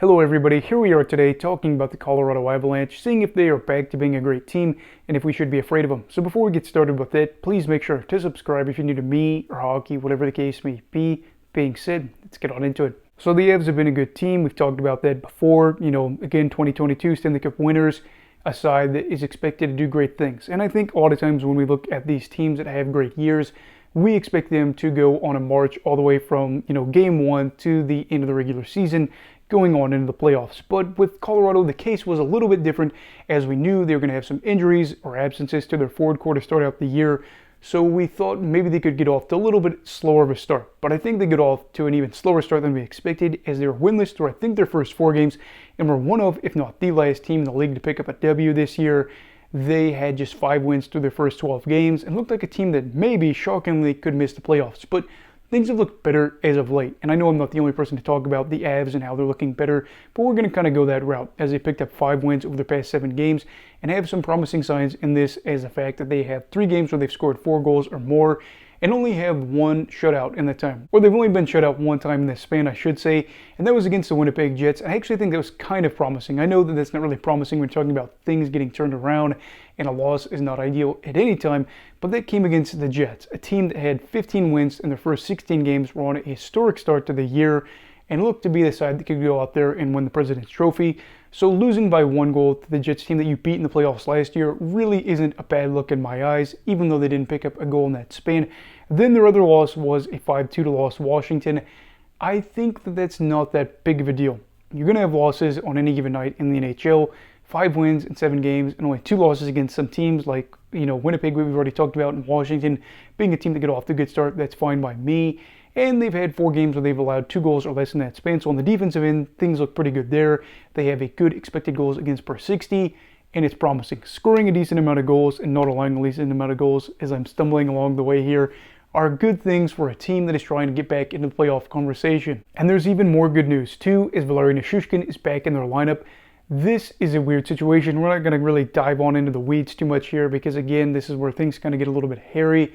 Hello everybody, here we are today talking about the Colorado Avalanche, seeing if they are back to being a great team and if we should be afraid of them. So before we get started with it, please make sure to subscribe if you're new to me or hockey, whatever the case may be. Being said, let's get on into it. So the Avs have been a good team, we've talked about that before. Again, 2022 Stanley Cup winners, a side that is expected to do great things. And I think a lot of times when we look at these teams that have great years, we expect them to go on a march all the way from, game one to the end of the regular season, going on into the playoffs. But with Colorado, the case was a little bit different, as we knew they were going to have some injuries or absences to their forward core to start out the year. So we thought maybe they could get off to a little bit slower of a start. But I think they got off to an even slower start than we expected, as they were winless through I think their first 4 games and were one of, if not the last team in the league to pick up a W this year. They had just 5 wins through their first 12 games and looked like a team that maybe, shockingly, could miss the playoffs. But things have looked better as of late. And I know I'm not the only person to talk about the Avs and how they're looking better, but we're going to kind of go that route, as they picked up 5 wins over the past 7 games and have some promising signs in this, as the fact that they have 3 games where they've scored 4 goals or more and only have 1 shutout in that time. Or they've only been shut out 1 time in this span, I should say, and that was against the Winnipeg Jets. I actually think that was kind of promising. I know that that's not really promising when you're talking about things getting turned around, and a loss is not ideal at any time, but that came against the Jets, a team that had 15 wins in their first 16 games, were on a historic start to the year, and looked to be the side that could go out there and win the President's Trophy. So losing by 1 goal to the Jets team that you beat in the playoffs last year really isn't a bad look in my eyes, even though they didn't pick up a goal in that span. Then their other loss was a 5-2 loss to Washington. I think that that's not that big of a deal. You're going to have losses on any given night in the NHL. 5 wins in 7 games and only 2 losses against some teams like, Winnipeg, we've already talked about, and Washington being a team that got off to a good start. That's fine by me. And they've had 4 games where they've allowed 2 goals or less in that span. So on the defensive end, things look pretty good there. They have a good expected goals against per 60, and it's promising. Scoring a decent amount of goals and not allowing a decent amount of goals, as I'm stumbling along the way here, are good things for a team that is trying to get back into the playoff conversation. And there's even more good news too, as Valeri Nichushkin is back in their lineup. This is a weird situation. We're not going to really dive on into the weeds too much here, because again, this is where things kind of get a little bit hairy.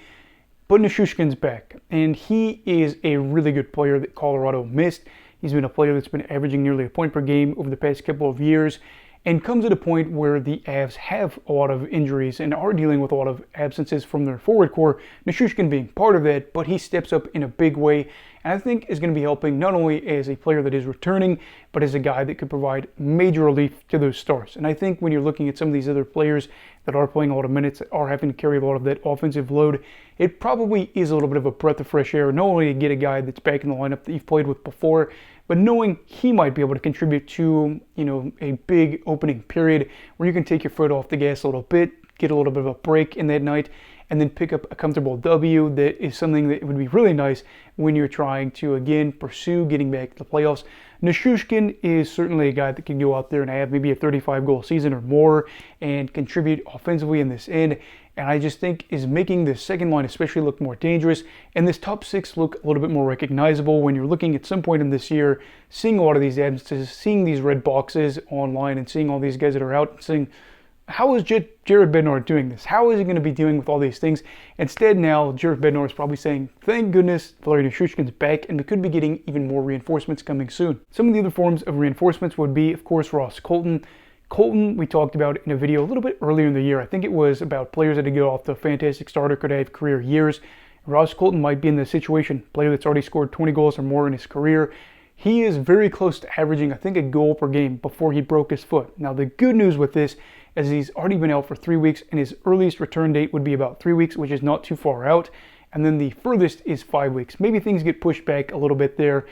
But Nichushkin's back, and he is a really good player that Colorado missed. He's been a player that's been averaging nearly a point per game over the past couple of years, and comes at a point where the Avs have a lot of injuries and are dealing with a lot of absences from their forward core, Nichushkin being part of that, but he steps up in a big way, and I think is going to be helping not only as a player that is returning, but as a guy that could provide major relief to those stars. And I think when you're looking at some of these other players that are playing a lot of minutes, that are having to carry a lot of that offensive load, it probably is a little bit of a breath of fresh air, not only to get a guy that's back in the lineup that you've played with before, but knowing he might be able to contribute to, a big opening period where you can take your foot off the gas a little bit, get a little bit of a break in that night, and then pick up a comfortable W. That is something that would be really nice when you're trying to, again, pursue getting back to the playoffs. Nichushkin is certainly a guy that can go out there and have maybe a 35-goal season or more and contribute offensively in this end. And I just think is making the second line especially look more dangerous, and this top 6 look a little bit more recognizable when you're looking at some point in this year, seeing a lot of these absences, seeing these red boxes online, and seeing all these guys that are out and saying, how is Jared Bednar doing this? How is he going to be dealing with all these things? Instead now, Jared Bednar is probably saying, thank goodness Valeri Nichushkin's back, and we could be getting even more reinforcements coming soon. Some of the other forms of reinforcements would be, of course, Ross Colton. Colton, we talked about in a video a little bit earlier in the year. I think it was about players that had to go off the fantastic starter could have career years. Ross Colton might be in this situation, player that's already scored 20 goals or more in his career. He is very close to averaging, I think, a goal per game before he broke his foot. Now, the good news with this is he's already been out for 3 weeks, and his earliest return date would be about 3 weeks, which is not too far out. And then the furthest is 5 weeks. Maybe things get pushed back a little bit there,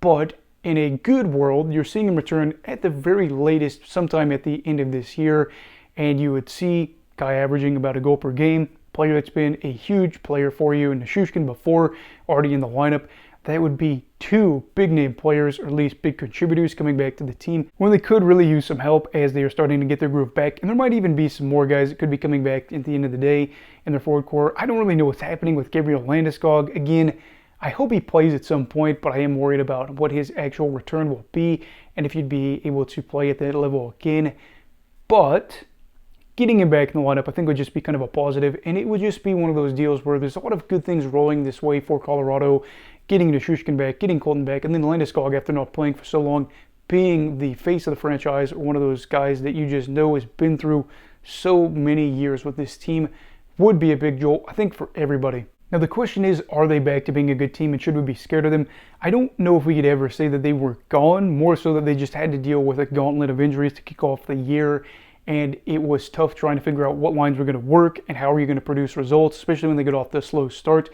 but in a good world, you're seeing him return at the very latest sometime at the end of this year, and you would see guy averaging about a goal per game, player that's been a huge player for you, and Nichushkin before, already in the lineup. That would be 2 big-name players, or at least big contributors, coming back to the team when they could really use some help as they are starting to get their groove back. And there might even be some more guys that could be coming back at the end of the day in their forward core. I don't really know what's happening with Gabriel Landeskog. Again, I hope he plays at some point, but I am worried about what his actual return will be and if he'd be able to play at that level again. But getting him back in the lineup, I think, would just be kind of a positive, and it would just be one of those deals where there's a lot of good things rolling this way for Colorado, getting Nichushkin back, getting Colton back, and then Landeskog, after not playing for so long, being the face of the franchise, or one of those guys that you just know has been through so many years with this team, would be a big jolt, I think, for everybody. Now the question is, are they back to being a good team, and should we be scared of them? I don't know if we could ever say that they were gone, more so that they just had to deal with a gauntlet of injuries to kick off the year, and it was tough trying to figure out what lines were going to work and how are you going to produce results, especially when they get off the slow start.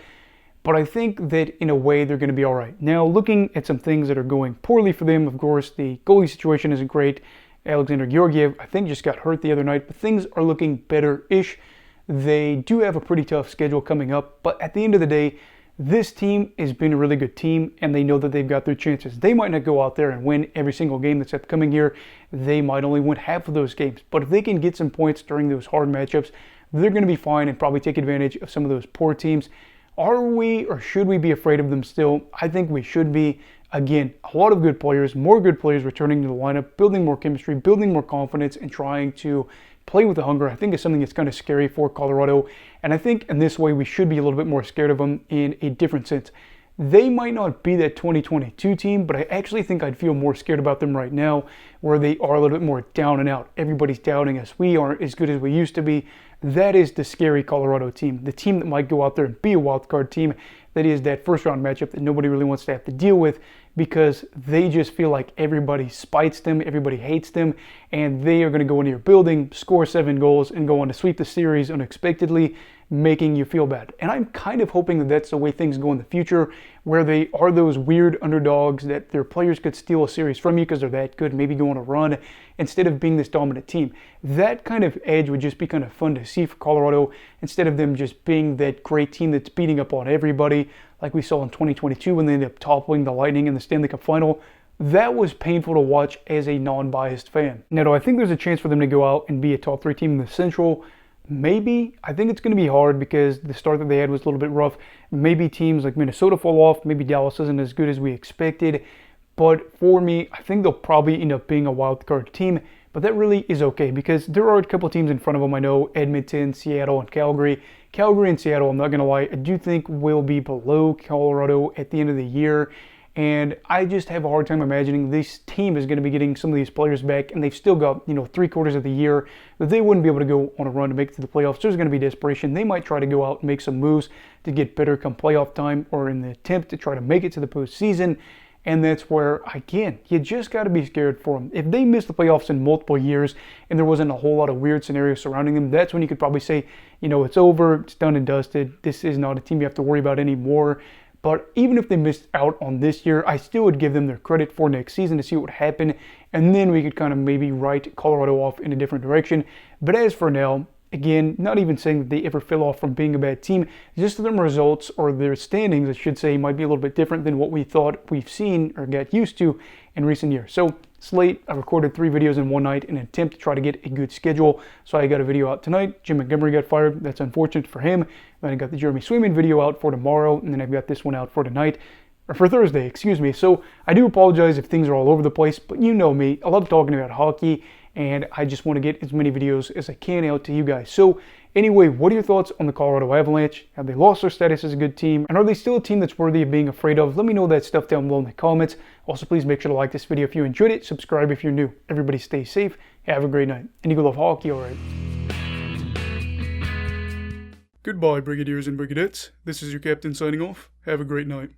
But I think that in a way they're going to be all right. Now, looking at some things that are going poorly for them, of course, the goalie situation isn't great. Alexander Georgiev, I think, just got hurt the other night, but things are looking better-ish. They do have a pretty tough schedule coming up, but at the end of the day, this team has been a really good team, and they know that they've got their chances. They might not go out there and win every single game that's upcoming here. They might only win half of those games, but if they can get some points during those hard matchups, they're going to be fine and probably take advantage of some of those poor teams. Are we, or should we be afraid of them still? I think we should be. Again, a lot of good players, more good players returning to the lineup, building more chemistry, building more confidence, and trying to play with the hunger, I think, is something that's kind of scary for Colorado. And I think in this way, we should be a little bit more scared of them in a different sense. They might not be that 2022 team, but I actually think I'd feel more scared about them right now, where they are a little bit more down and out. Everybody's doubting us. We aren't as good as we used to be. That is the scary Colorado team, the team that might go out there and be a wild card team. That is that first round matchup that nobody really wants to have to deal with, because they just feel like everybody spites them, everybody hates them, and they are going to go into your building, score 7 goals, and go on to sweep the series unexpectedly, making you feel bad. And I'm kind of hoping that that's the way things go in the future, where they are those weird underdogs that their players could steal a series from you because they're that good, maybe go on a run, instead of being this dominant team. That kind of edge would just be kind of fun to see for Colorado, instead of them just being that great team that's beating up on everybody, like we saw in 2022 when they ended up toppling the Lightning in the Stanley Cup Final. That was painful to watch as a non-biased fan. Now, do I think there's a chance for them to go out and be a top 3 team in the Central? Maybe. I think it's going to be hard because the start that they had was a little bit rough. Maybe teams like Minnesota fall off. Maybe Dallas isn't as good as we expected. But for me, I think they'll probably end up being a wild card team. But that really is okay because there are a couple teams in front of them. I know Edmonton, Seattle, and Calgary. Calgary and Seattle, I'm not going to lie, I do think will be below Colorado at the end of the year. And I just have a hard time imagining this team is going to be getting some of these players back, and they've still got, 3/4 of the year that they wouldn't be able to go on a run to make it to the playoffs. There's going to be desperation. They might try to go out and make some moves to get better come playoff time, or in the attempt to try to make it to the postseason. And that's where, again, you just got to be scared for them. If they miss the playoffs in multiple years and there wasn't a whole lot of weird scenarios surrounding them, that's when you could probably say, it's over, it's done and dusted. This is not a team you have to worry about anymore. But even if they missed out on this year, I still would give them their credit for next season to see what would happen. And then we could kind of maybe write Colorado off in a different direction. But as for now, again, not even saying that they ever fell off from being a bad team, just their results, or their standings, I should say, might be a little bit different than what we thought we've seen or got used to in recent years. So, slate, I recorded 3 videos in one night in an attempt to try to get a good schedule. So I got a video out tonight. Jim Montgomery got fired. That's unfortunate for him. Then I got the Jeremy Swayman video out for tomorrow, and then I've got this one out for tonight. Or for Thursday, excuse me. So I do apologize if things are all over the place, but you know me. I love talking about hockey, and I just want to get as many videos as I can out to you guys. So anyway, what are your thoughts on the Colorado Avalanche? Have they lost their status as a good team? And are they still a team that's worthy of being afraid of? Let me know that stuff down below in the comments. Also, please make sure to like this video if you enjoyed it. Subscribe if you're new. Everybody stay safe. Have a great night. And you go love hockey, all right? Goodbye, Brigadiers and Brigadettes. This is your captain signing off. Have a great night.